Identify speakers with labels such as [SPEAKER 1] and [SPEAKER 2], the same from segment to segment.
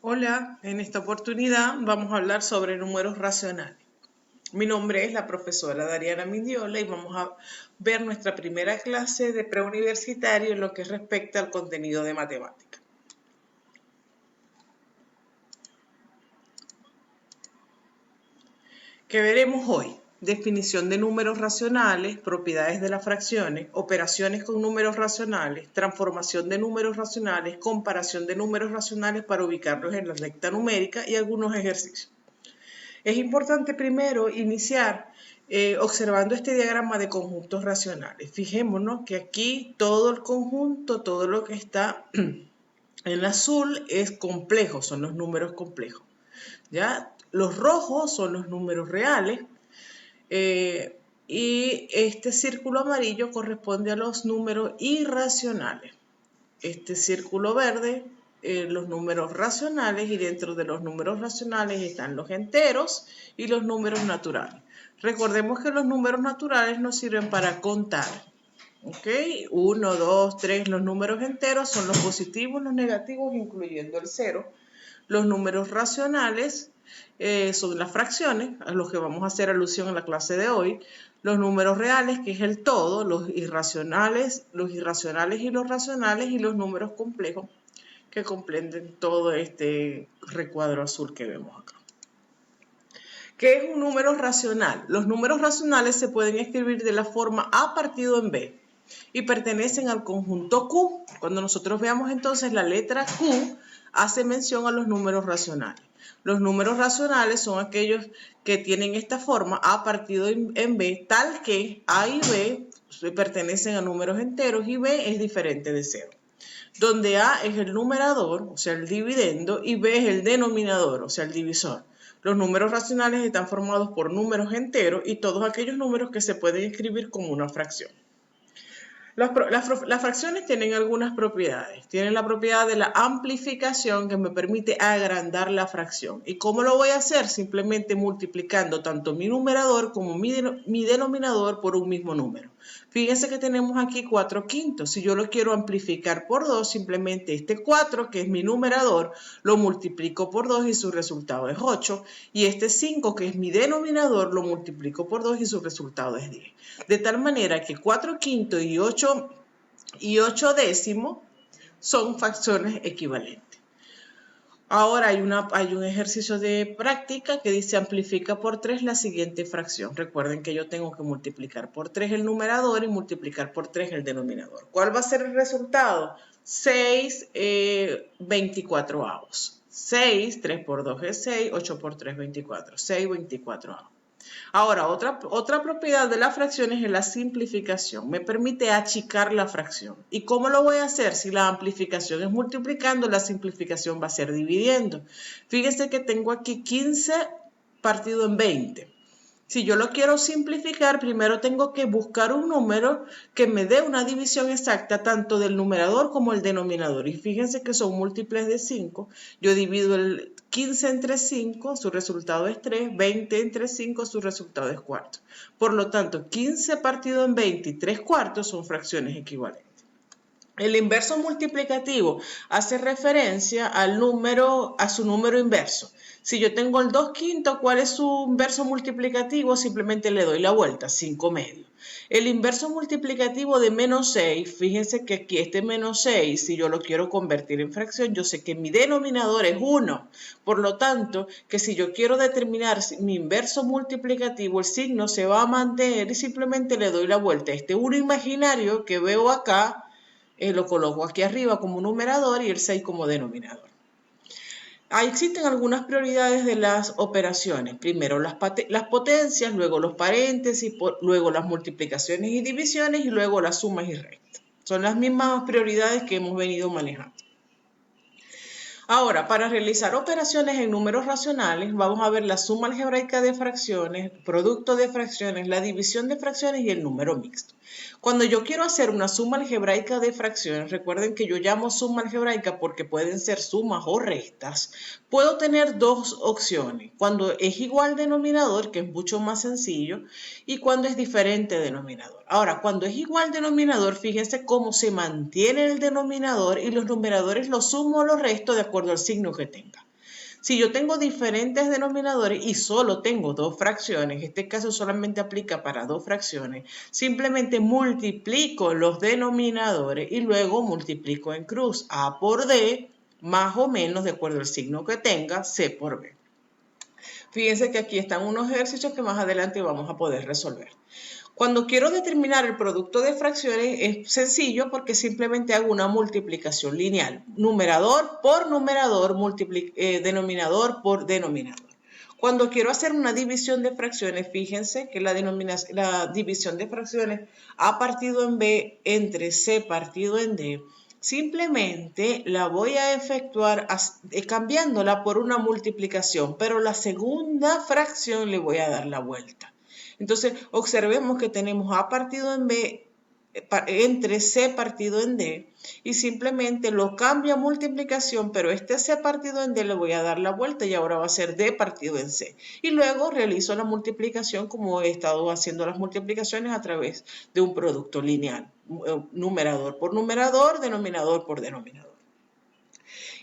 [SPEAKER 1] Hola, en esta oportunidad vamos a hablar sobre números racionales. Mi nombre es la profesora Dariana Mindiola y vamos a ver nuestra primera clase de preuniversitario en lo que respecta al contenido de matemática. ¿Qué veremos hoy? Definición de números racionales, propiedades de las fracciones, operaciones con números racionales, transformación de números racionales, comparación de números racionales para ubicarlos en la recta numérica y algunos ejercicios. Es importante primero iniciar observando este diagrama de conjuntos racionales. Fijémonos que aquí todo el conjunto, todo lo que está en azul es complejo, son los números complejos. ¿Ya? Los rojos son los números reales y este círculo amarillo corresponde a los números irracionales. Este círculo verde, los números racionales, y dentro de los números racionales están los enteros y los números naturales. Recordemos que los números naturales nos sirven para contar. ¿Ok? 1, 2, 3, los números enteros son los positivos, los negativos, incluyendo el 0. Los números racionales son las fracciones, a los que vamos a hacer alusión en la clase de hoy. Los números reales, que es el todo, los irracionales y los racionales, y los números complejos, que comprenden todo este recuadro azul que vemos acá. ¿Qué es un número racional? Los números racionales se pueden escribir de la forma A partido en B y pertenecen al conjunto Q. Cuando nosotros veamos entonces la letra Q, hace mención a los números racionales. Los números racionales son aquellos que tienen esta forma A partido en B, tal que A y B pertenecen a números enteros y B es diferente de 0. Donde A es el numerador, o sea el dividendo, y B es el denominador, o sea el divisor. Los números racionales están formados por números enteros y todos aquellos números que se pueden escribir como una fracción. Las fracciones tienen algunas propiedades. Tienen la propiedad de la amplificación, que me permite agrandar la fracción. ¿Y cómo lo voy a hacer? Simplemente multiplicando tanto mi numerador como mi denominador por un mismo número. Fíjense que tenemos aquí 4 quintos. Si yo lo quiero amplificar por 2, simplemente este 4, que es mi numerador, lo multiplico por 2 y su resultado es 8. Y este 5, que es mi denominador, lo multiplico por 2 y su resultado es 10. De tal manera que 4 quintos y 8 décimos son fracciones equivalentes. Ahora hay un ejercicio de práctica que dice amplifica por 3 la siguiente fracción. Recuerden que yo tengo que multiplicar por 3 el numerador y multiplicar por 3 el denominador. ¿Cuál va a ser el resultado? 6 24avos. 6, 3 por 2 es 6, 8 por 3 24. 6 24avos. Ahora, otra propiedad de las fracciones es la simplificación. Me permite achicar la fracción. ¿Y cómo lo voy a hacer? Si la amplificación es multiplicando, la simplificación va a ser dividiendo. Fíjense que tengo aquí 15 partido en 20. Si yo lo quiero simplificar, primero tengo que buscar un número que me dé una división exacta tanto del numerador como el denominador. Y fíjense que son múltiples de 5. Yo divido el 15 entre 5, su resultado es 3. 20 entre 5, su resultado es 4. Por lo tanto, 15 partido en 20 y 3 cuartos son fracciones equivalentes. El inverso multiplicativo hace referencia a su número inverso. Si yo tengo el 2 quintos, ¿cuál es su inverso multiplicativo? Simplemente le doy la vuelta, 5 medios. El inverso multiplicativo de menos 6, fíjense que aquí este menos 6, si yo lo quiero convertir en fracción, yo sé que mi denominador es 1. Por lo tanto, que si yo quiero determinar mi inverso multiplicativo, el signo se va a mantener y simplemente le doy la vuelta. Este 1 imaginario que veo acá, lo coloco aquí arriba como numerador y el 6 como denominador. Ahí existen algunas prioridades de las operaciones. Primero las potencias, luego los paréntesis, luego las multiplicaciones y divisiones y luego las sumas y restas. Son las mismas prioridades que hemos venido manejando. Ahora, para realizar operaciones en números racionales, vamos a ver la suma algebraica de fracciones, producto de fracciones, la división de fracciones y el número mixto. Cuando yo quiero hacer una suma algebraica de fracciones, recuerden que yo llamo suma algebraica porque pueden ser sumas o restas, puedo tener dos opciones. Cuando es igual denominador, que es mucho más sencillo, y cuando es diferente denominador. Ahora, cuando es igual denominador, fíjense cómo se mantiene el denominador y los numeradores los sumo o los resto de acuerdo al signo que tenga. Si yo tengo diferentes denominadores y solo tengo dos fracciones, este caso solamente aplica para dos fracciones, simplemente multiplico los denominadores y luego multiplico en cruz. A por D, más o menos, de acuerdo al signo que tenga, C por B. Fíjense que aquí están unos ejercicios que más adelante vamos a poder resolver. Cuando quiero determinar el producto de fracciones es sencillo porque simplemente hago una multiplicación lineal. Numerador por numerador, denominador por denominador. Cuando quiero hacer una división de fracciones, fíjense que la división de fracciones A partido en B entre C partido en D, simplemente la voy a efectuar cambiándola por una multiplicación, pero la segunda fracción le voy a dar la vuelta. Entonces, observemos que tenemos A partido en B entre C partido en D y simplemente lo cambio a multiplicación, pero este C partido en D le voy a dar la vuelta y ahora va a ser D partido en C. Y luego realizo la multiplicación como he estado haciendo las multiplicaciones a través de un producto lineal, numerador por numerador, denominador por denominador.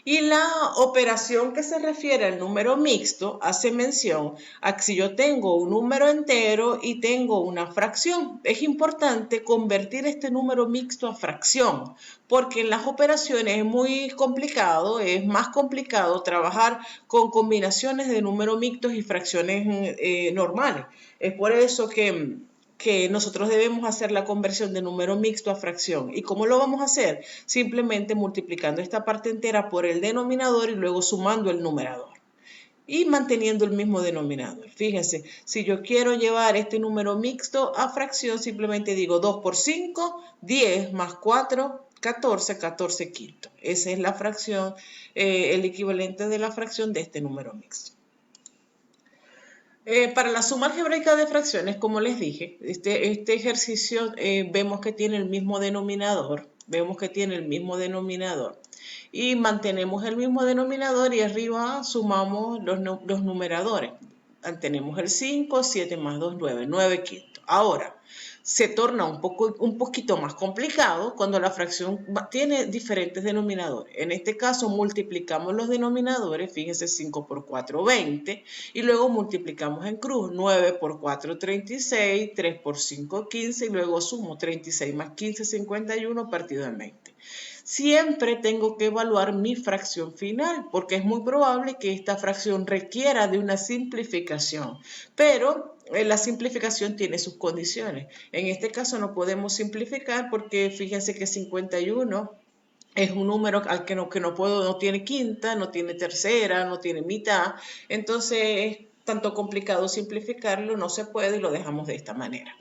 [SPEAKER 1] Y la operación que se refiere al número mixto hace mención a que si yo tengo un número entero y tengo una fracción, es importante convertir este número mixto a fracción, porque en las operaciones es muy complicado, es más complicado trabajar con combinaciones de números mixtos y fracciones normales. Es por eso que nosotros debemos hacer la conversión de número mixto a fracción. ¿Y cómo lo vamos a hacer? Simplemente multiplicando esta parte entera por el denominador y luego sumando el numerador. Y manteniendo el mismo denominador. Fíjense, si yo quiero llevar este número mixto a fracción, simplemente digo 2 por 5, 10 más 4, 14, 14 quintos. Esa es la fracción, el equivalente de la fracción de este número mixto. Para la suma algebraica de fracciones, como les dije, este ejercicio vemos que tiene el mismo denominador, y mantenemos el mismo denominador y arriba sumamos los numeradores. Tenemos el 5, 7 más 2, 9, 9 quintos. Ahora, se torna un poquito más complicado cuando la fracción tiene diferentes denominadores. En este caso multiplicamos los denominadores, fíjense 5 por 4, 20, y luego multiplicamos en cruz, 9 por 4, 36, 3 por 5, 15, y luego sumo 36 más 15, 51 partido en 20. Siempre tengo que evaluar mi fracción final, porque es muy probable que esta fracción requiera de una simplificación, pero la simplificación tiene sus condiciones. En este caso no podemos simplificar porque fíjense que 51 es un número al que no tiene quinta, no tiene tercera, no tiene mitad, entonces es tanto complicado simplificarlo, no se puede y lo dejamos de esta manera.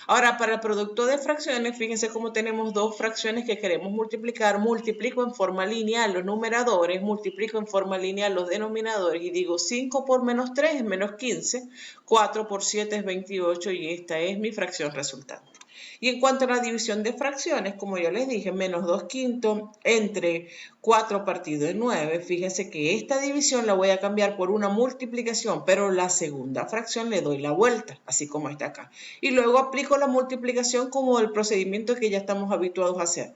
[SPEAKER 1] Ahora, para el producto de fracciones, fíjense cómo tenemos dos fracciones que queremos multiplicar. Multiplico en forma lineal los numeradores, multiplico en forma lineal los denominadores y digo 5 por menos 3 es menos 15, 4 por 7 es 28 y esta es mi fracción resultante. Y en cuanto a la división de fracciones, como yo les dije, menos 2 quintos entre 4 partido en 9. Fíjense que esta división la voy a cambiar por una multiplicación, pero la segunda fracción le doy la vuelta, así como está acá. Y luego aplico la multiplicación como el procedimiento que ya estamos habituados a hacer.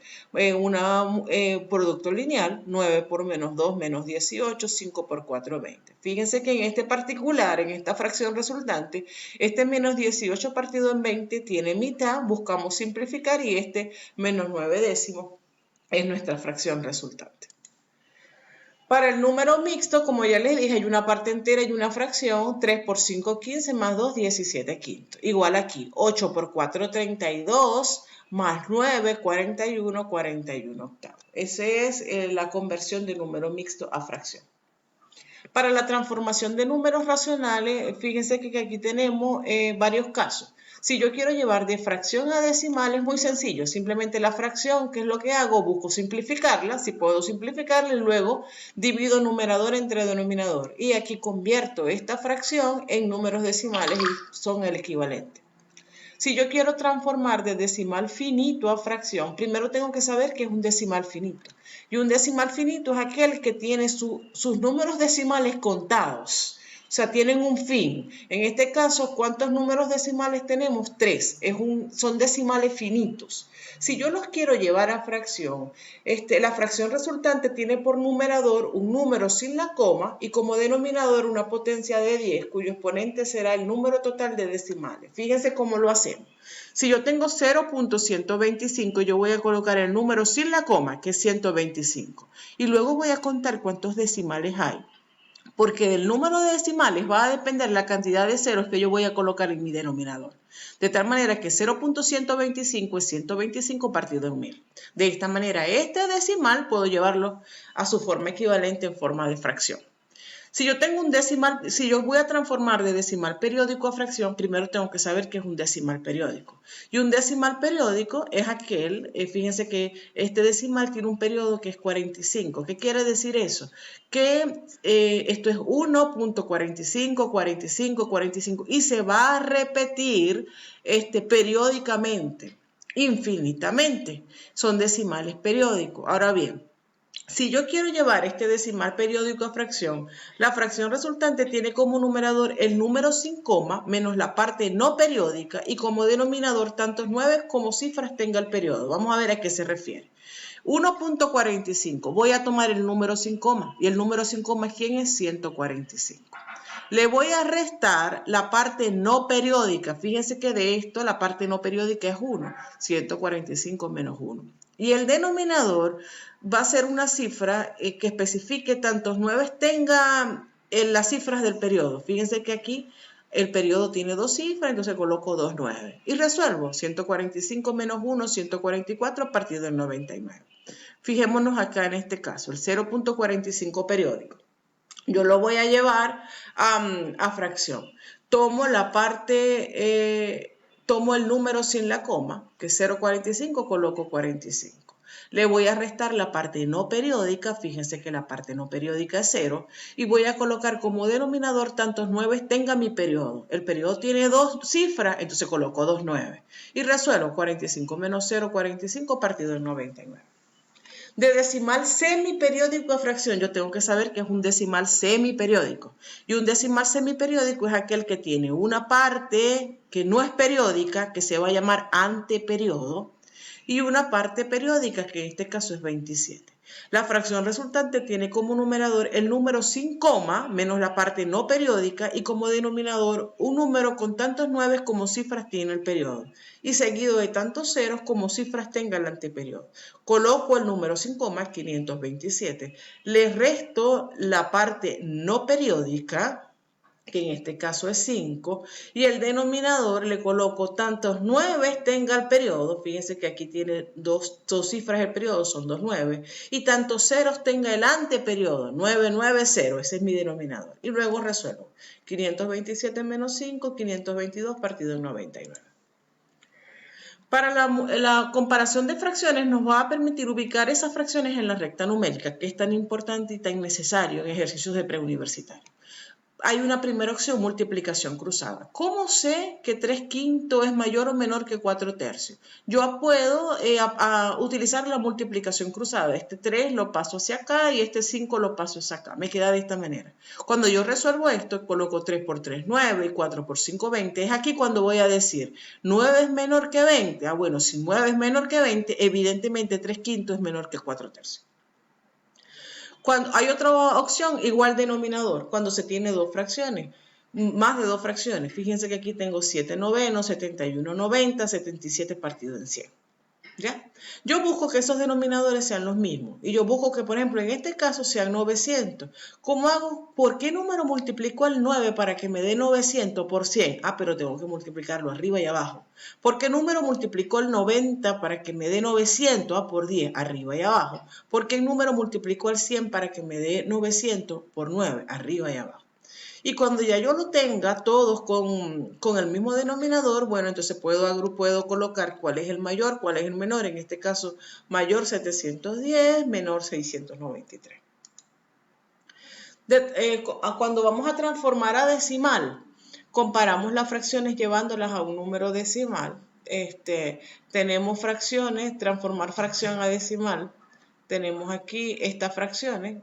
[SPEAKER 1] Producto lineal, 9 por menos 2, menos 18, 5 por 4, 20. Fíjense que en este particular, en esta fracción resultante, este menos 18 partido en 20 tiene mitad, buscamos simplificar y este menos 9 décimos es nuestra fracción resultante. Para el número mixto, como ya les dije, hay una parte entera y una fracción, 3 por 5, 15, más 2, 17 quintos. Igual aquí, 8 por 4, 32, más 9, 41, 41 octavos. Esa es la conversión de número mixto a fracción. Para la transformación de números racionales, fíjense que aquí tenemos varios casos. Si yo quiero llevar de fracción a decimal es muy sencillo, simplemente la fracción, ¿qué es lo que hago? Busco simplificarla, si puedo simplificarla y luego divido numerador entre denominador. Y aquí convierto esta fracción en números decimales y son el equivalente. Si yo quiero transformar de decimal finito a fracción, primero tengo que saber qué es un decimal finito. Y un decimal finito es aquel que tiene sus números decimales contados. O sea, tienen un fin. En este caso, ¿cuántos números decimales tenemos? 3. Son decimales finitos. Si yo los quiero llevar a fracción, la fracción resultante tiene por numerador un número sin la coma y como denominador una potencia de 10, cuyo exponente será el número total de decimales. Fíjense cómo lo hacemos. Si yo tengo 0.125, yo voy a colocar el número sin la coma, que es 125. Y luego voy a contar cuántos decimales hay. Porque del número de decimales va a depender la cantidad de ceros que yo voy a colocar en mi denominador. De tal manera que 0.125 es 125 partido en 1000. De esta manera, este decimal puedo llevarlo a su forma equivalente en forma de fracción. Si yo tengo un decimal, si yo voy a transformar de decimal periódico a fracción, primero tengo que saber qué es un decimal periódico. Y un decimal periódico es aquel, fíjense que este decimal tiene un periodo que es 45. ¿Qué quiere decir eso? Que esto es 1.45, 45, 45 y se va a repetir periódicamente, infinitamente. Son decimales periódicos. Ahora bien, si yo quiero llevar este decimal periódico a fracción, la fracción resultante tiene como numerador el número sin coma menos la parte no periódica y como denominador tantos 9 como cifras tenga el periodo. Vamos a ver a qué se refiere. 1.45, voy a tomar el número sin coma y el número sin coma, ¿quién es? 145. Le voy a restar la parte no periódica. Fíjense que de esto la parte no periódica es 1. 145 menos 1. Y el denominador va a ser una cifra que especifique tantos 9 tenga las cifras del periodo. Fíjense que aquí el periodo tiene 2 cifras, entonces coloco 2 9. Y resuelvo 145 menos 1, 144 partido del 99. Fijémonos acá en este caso, el 0.45 periódico. Yo lo voy a llevar a fracción. Tomo la parte, tomo el número sin la coma, que es 0.45, coloco 45. Le voy a restar la parte no periódica, fíjense que la parte no periódica es 0, y voy a colocar como denominador tantos 9 tenga mi periodo. El periodo tiene 2 cifras, entonces coloco 2 9. Y resuelvo 45 menos 0, 45 partido del 99. De decimal semiperiódico a fracción, yo tengo que saber que es un decimal semiperiódico. Y un decimal semiperiódico es aquel que tiene una parte que no es periódica, que se va a llamar anteperiodo, y una parte periódica, que en este caso es 27. La fracción resultante tiene como numerador el número sin coma menos la parte no periódica y como denominador un número con tantos 9 como cifras tiene el periodo y seguido de tantos ceros como cifras tenga el anteperiodo. Coloco el número sin coma, 527, le resto la parte no periódica, que en este caso es 5, y el denominador le coloco tantos 9 tenga el periodo, fíjense que aquí tiene dos cifras el periodo, son 2 9, y tantos ceros tenga el anteperiodo, 9, 9, 0, ese es mi denominador. Y luego resuelvo, 527 menos 5, 522 partido en 99. Para la comparación de fracciones nos va a permitir ubicar esas fracciones en la recta numérica, que es tan importante y tan necesario en ejercicios de preuniversitario. Hay una primera opción, multiplicación cruzada. ¿Cómo sé que 3/5 es mayor o menor que 4/3? Yo puedo utilizar la multiplicación cruzada. Este 3 lo paso hacia acá y este 5 lo paso hacia acá. Me queda de esta manera. Cuando yo resuelvo esto, coloco 3 por 3, 9 y 4 por 5, 20. Es aquí cuando voy a decir, 9 es menor que 20. Bueno, si 9 es menor que 20, evidentemente 3/5 es menor que 4/3. Cuando hay otra opción, igual denominador, cuando se tiene dos fracciones, más de dos fracciones. Fíjense que aquí tengo 7 novenos, 71 90, 77 partido en 100. ¿Ya? Yo busco que esos denominadores sean los mismos. Y yo busco que, por ejemplo, en este caso sean 900. ¿Cómo hago? ¿Por qué número multiplico el 9 para que me dé 900 por 100? Pero tengo que multiplicarlo arriba y abajo. ¿Por qué número multiplico el 90 para que me dé 900? Por 10, arriba y abajo. ¿Por qué número multiplico el 100 para que me dé 900 por 9, arriba y abajo? Y cuando ya yo lo tenga todos con el mismo denominador, bueno, entonces puedo colocar cuál es el mayor, cuál es el menor. En este caso, mayor 710, menor 693. Cuando vamos a transformar a decimal, comparamos las fracciones llevándolas a un número decimal. Tenemos fracciones, transformar fracción a decimal. Tenemos aquí estas fracciones.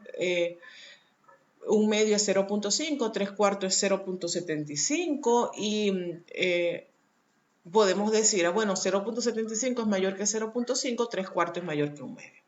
[SPEAKER 1] un medio es 0.5, 3/4 es 0.75 y podemos decir, bueno, 0.75 es mayor que 0.5, 3/4 es mayor que un medio.